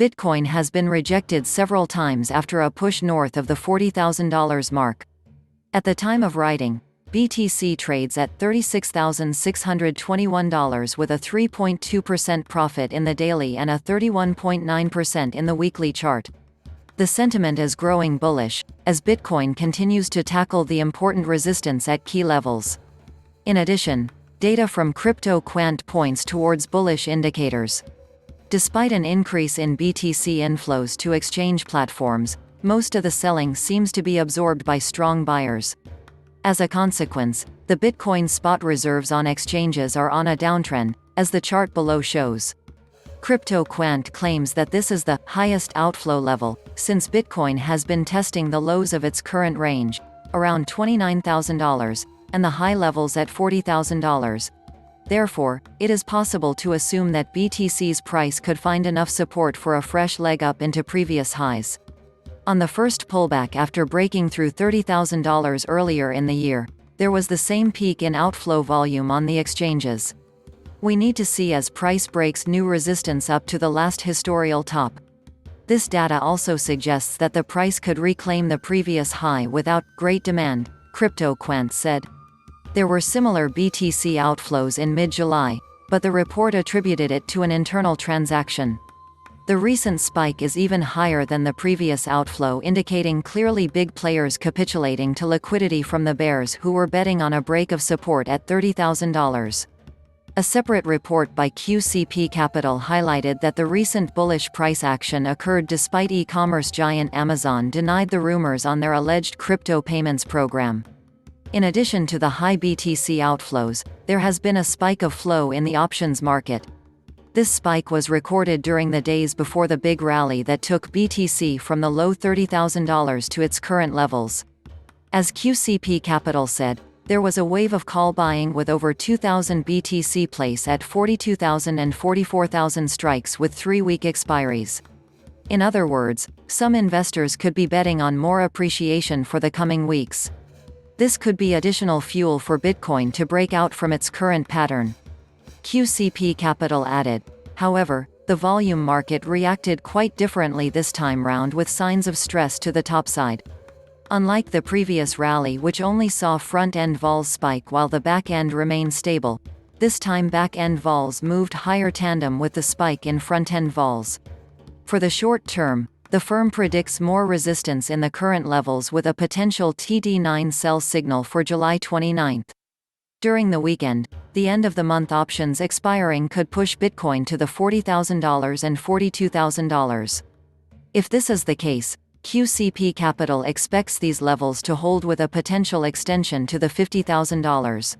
Bitcoin has been rejected several times after a push north of the $40,000 mark. At the time of writing, BTC trades at $36,621 with a 3.2% profit in the daily and a 31.9% in the weekly chart. The sentiment is growing bullish, as Bitcoin continues to tackle the important resistance at key levels. In addition, data from CryptoQuant points towards bullish indicators. Despite an increase in BTC inflows to exchange platforms, most of the selling seems to be absorbed by strong buyers. As a consequence, the Bitcoin spot reserves on exchanges are on a downtrend, as the chart below shows. CryptoQuant claims that this is the highest outflow level since Bitcoin has been testing the lows of its current range, around $29,000, and the high levels at $40,000. Therefore, it is possible to assume that BTC's price could find enough support for a fresh leg up into previous highs. On the first pullback after breaking through $30,000 earlier in the year, there was the same peak in outflow volume on the exchanges. We need to see as price breaks new resistance up to the last historical top. This data also suggests that the price could reclaim the previous high without great demand, CryptoQuant said. There were similar BTC outflows in mid-July, but the report attributed it to an internal transaction. The recent spike is even higher than the previous outflow, indicating clearly big players capitulating to liquidity from the bears who were betting on a break of support at $30,000. A separate report by QCP Capital highlighted that the recent bullish price action occurred despite e-commerce giant Amazon denied the rumors on their alleged crypto payments program. In addition to the high BTC outflows, there has been a spike of flow in the options market. This spike was recorded during the days before the big rally that took BTC from the low $30,000 to its current levels. As QCP Capital said, there was a wave of call buying with over 2,000 BTC place at 42,000 and 44,000 strikes with 3-week expiries. In other words, some investors could be betting on more appreciation for the coming weeks. This could be additional fuel for Bitcoin to break out from its current pattern. QCP Capital added, however, the volume market reacted quite differently this time round with signs of stress to the topside. Unlike the previous rally which only saw front-end vols spike while the back-end remained stable, this time back-end vols moved higher tandem with the spike in front-end vols. For the short term, the firm predicts more resistance in the current levels with a potential TD9 sell signal for July 29. During the weekend, the end-of-the-month options expiring could push Bitcoin to the $40,000 and $42,000. If this is the case, QCP Capital expects these levels to hold with a potential extension to the $50,000.